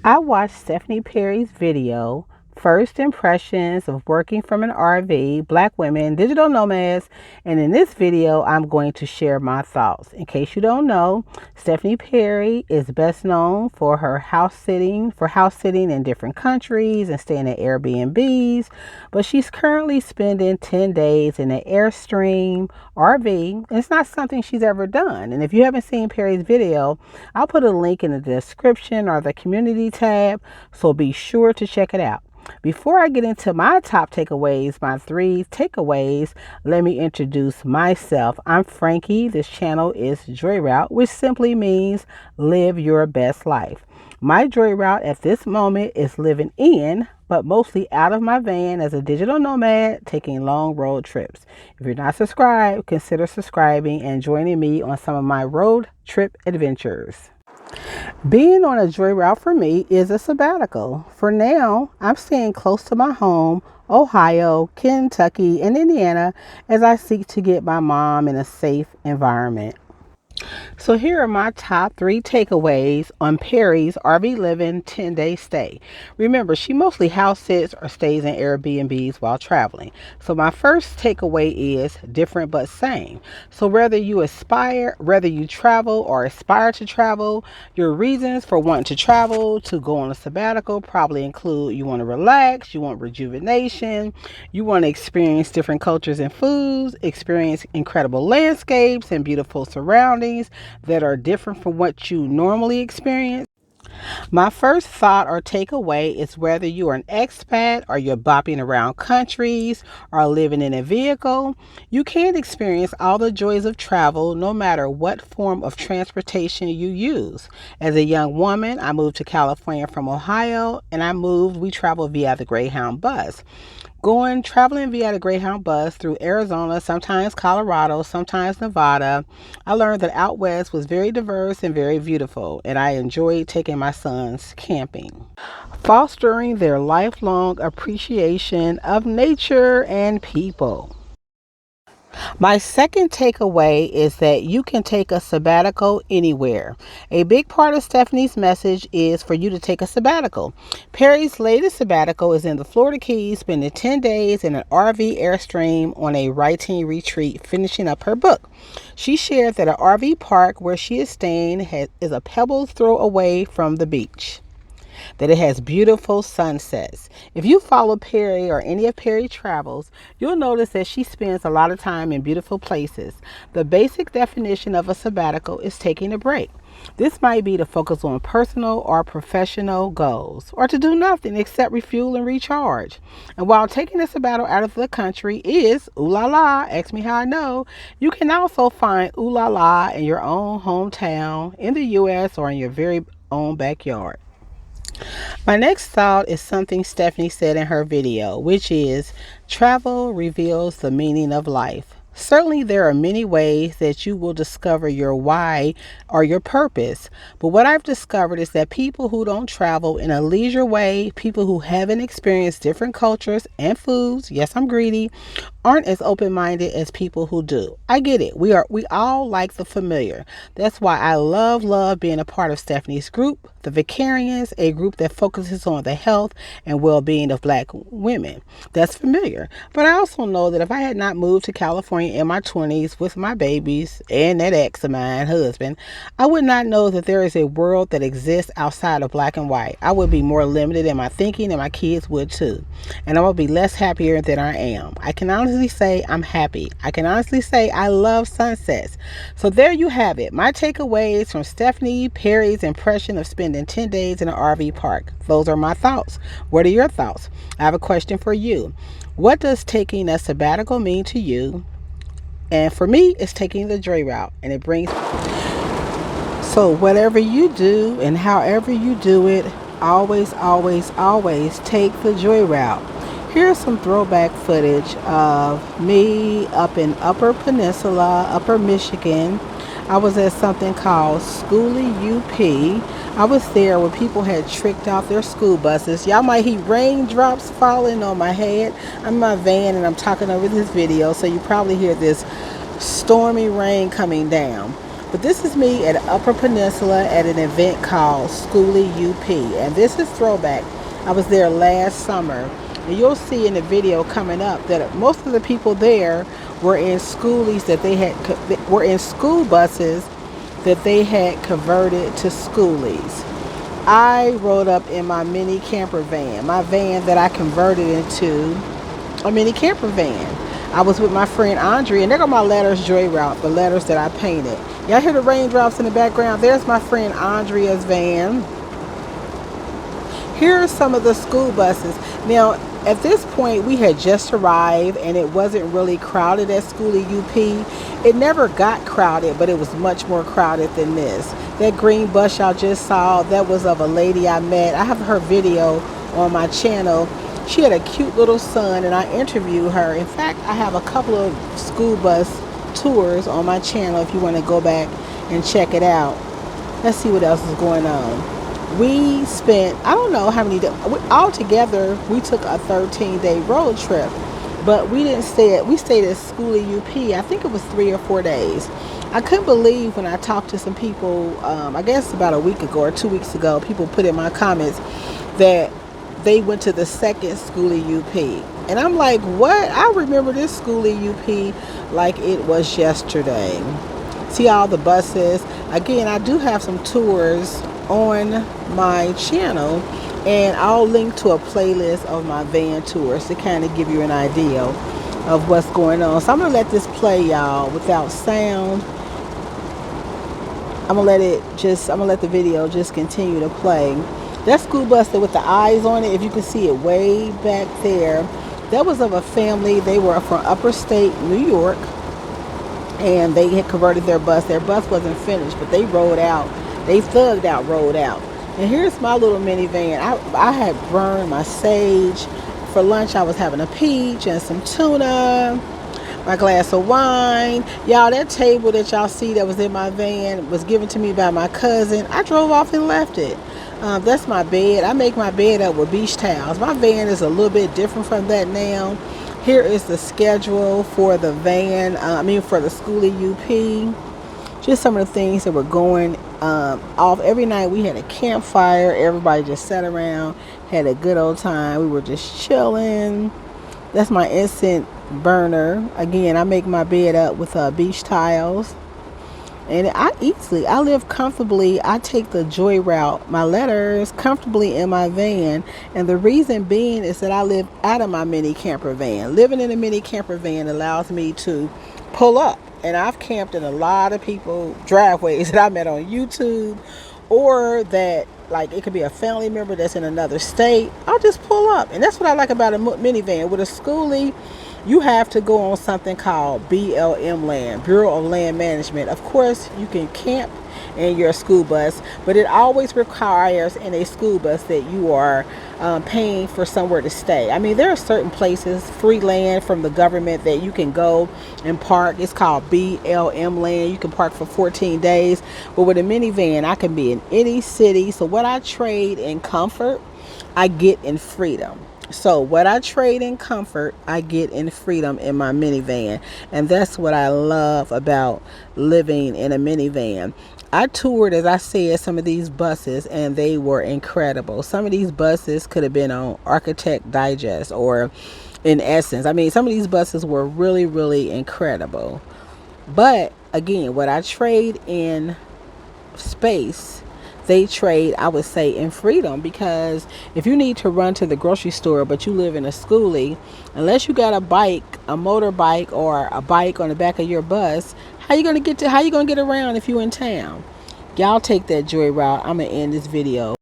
I watched Stephanie Perry's video, First Impressions of Working from an RV, Black Women, Digital Nomads, and in this video, I'm going to share my thoughts. In case you don't know, Stephanie Perry is best known for her house sitting in different countries and staying at Airbnbs, but she's currently spending 10 days in an Airstream RV. It's not something she's ever done. And if you haven't seen Perry's video, I'll put a link in the description or the community tab, so be sure to check it out. Before I get into my top takeaways, my 3 takeaways, let me introduce myself. I'm Franki. This channel is Joy Route, which simply means live your best life. My joy route at this moment is living in, but mostly out of my van as a digital nomad, taking long road trips. If you're not subscribed, consider subscribing and joining me on some of my road trip adventures. Being on a joy route for me is a sabbatical. For now, I'm staying close to my home, Ohio, Kentucky, and Indiana, as I seek to get my mom in a safe environment. So here are my top 3 takeaways on Perry's RV Living 10-day stay. Remember, she mostly house sits or stays in Airbnbs while traveling. So my first takeaway is different but same. So whether you travel or aspire to travel, your reasons for wanting to travel, to go on a sabbatical probably include you want to relax, you want rejuvenation, you want to experience different cultures and foods, experience incredible landscapes and beautiful surroundings that are different from what you normally experience. My first thought or takeaway is whether you are an expat or you're bopping around countries or living in a vehicle, you can experience all the joys of travel no matter what form of transportation you use. As a young woman, I moved to California from Ohio, and we traveled via the Greyhound bus. Traveling via the Greyhound bus through Arizona, sometimes Colorado, sometimes Nevada, I learned that out west was very diverse and very beautiful, and I enjoyed taking my sons camping, fostering their lifelong appreciation of nature and people. My second takeaway is that you can take a sabbatical anywhere. A big part of Stephanie's message is for you to take a sabbatical. Perry's latest sabbatical is in the Florida Keys, spending 10 days in an RV Airstream on a writing retreat, finishing up her book. She shared that an RV park where she is staying is a pebble's throw away from the beach, that it has beautiful sunsets. If you follow Perry or any of Perry's travels, you'll notice that she spends a lot of time in beautiful places. The basic definition of a sabbatical is taking a break. This might be to focus on personal or professional goals, or to do nothing except refuel and recharge. And while taking a sabbatical out of the country is ooh la la, ask me how I know, you can also find ooh la la in your own hometown, in the U.S., or in your very own backyard. My next thought is something Stephanie said in her video, which is travel reveals the meaning of life. Certainly, there are many ways that you will discover your why or your purpose. But what I've discovered is that people who don't travel in a leisure way, people who haven't experienced different cultures and foods, yes, I'm greedy, aren't as open-minded as people who do. I get it. We all like the familiar. That's why I love being a part of Stephanie's group, the Vicarians, a group that focuses on the health and well-being of Black women. That's familiar. But I also know that if I had not moved to California in my 20s with my babies and that ex of mine, husband, I would not know that there is a world that exists outside of black and white. I would be more limited in my thinking, and my kids would too. And I would be less happier than I am. I can honestly say I'm happy. I can honestly say I love sunsets. So there you have it. My takeaways from Stephanie Perry's impression of spending 10 days in an RV park. Those are my thoughts. What are your thoughts? I have a question for you. What does taking a sabbatical mean to you? And for me, it's taking the joy route, and it brings. So whatever you do and however you do it, always take the joy route. Here's some throwback footage of me up in Upper Peninsula, Upper Michigan. I was at something called Schoolie UP. I was there when people had tricked out their school buses. Y'all might hear raindrops falling on my head. I'm in my van and I'm talking over this video, so you probably hear this stormy rain coming down. But this is me at Upper Peninsula at an event called Schoolie UP. And this is throwback. I was there last summer. And you'll see in the video coming up that most of the people there were in schoolies that were in school buses that they had converted to schoolies. I rode up in my mini camper van, my van that I converted into a mini camper van. I was with my friend Andrea, and there go my letters, Joy Route, the letters that I painted. Y'all hear the raindrops in the background? There's my friend Andrea's van. Here are some of the school buses. Now, at this point, we had just arrived, and it wasn't really crowded at Schoolie UP. It never got crowded, but it was much more crowded than this. That green bus y'all just saw, that was of a lady I met. I have her video on my channel. She had a cute little son, and I interviewed her. In fact, I have a couple of school bus tours on my channel if you want to go back and check it out. Let's see what else is going on. We spent, I don't know how many days, all together we took a 13-day road trip, but we stayed at Schoolie UP. I think it was 3 or 4 days. I couldn't believe when I talked to some people, I guess about a week ago or 2 weeks ago, people put in my comments that they went to the second Schoolie UP. And I'm like, what? I remember this Schoolie UP like it was yesterday. See all the buses. Again, I do have some tours on my channel, and I'll link to a playlist of my van tours to kind of give you an idea of what's going on. So I'm gonna let this play, y'all, without sound. I'm gonna let the video just continue to play. That school bus with the eyes on it, if you can see it way back there, that was of a family. They were from upstate New York, and they had converted their bus. Their bus wasn't finished, but they rode out. They thugged out, rode out. And here's my little minivan. I had burned my sage. For lunch, I was having a peach and some tuna, my glass of wine. Y'all, that table that y'all see that was in my van was given to me by my cousin. I drove off and left it. That's my bed. I make my bed up with beach towels. My van is a little bit different from that now. Here is the schedule for the van, for the Schoolie UP. Just some of the things that were going off. Every night we had a campfire. Everybody just sat around, had a good old time. We were just chilling. That's my instant burner. Again, I make my bed up with beach tiles. And I live comfortably. I take the Joy Route, my letters, comfortably in my van. And the reason being is that I live out of my mini camper van. Living in a mini camper van allows me to pull up. And I've camped in a lot of people's driveways that I met on YouTube, or that, like, it could be a family member that's in another state. I'll just pull up. And that's what I like about a minivan. With a schoolie, you have to go on something called BLM land, Bureau of Land Management. Of course, you can camp in your school bus, but it always requires in a school bus that you are paying for somewhere to stay. I mean, there are certain places, free land from the government, that you can go and park. It's called BLM land. You can park for 14 days. But with a minivan, I can be in any city. So what I trade in comfort, I get in freedom. So what I trade in comfort, I get in freedom in my minivan. And that's what I love about living in a minivan. I toured, as I said, some of these buses, and they were incredible. Some of these buses could have been on Architect Digest or in Essence. I mean, some of these buses were really, really incredible. But again, what I trade in space, they trade, I would say, in freedom. Because if you need to run to the grocery store but you live in a schoolie, unless you got a bike, a motorbike, or a bike on the back of your bus, how you gonna get around if you in town? Y'all take that Joy Route. I'm gonna end this video.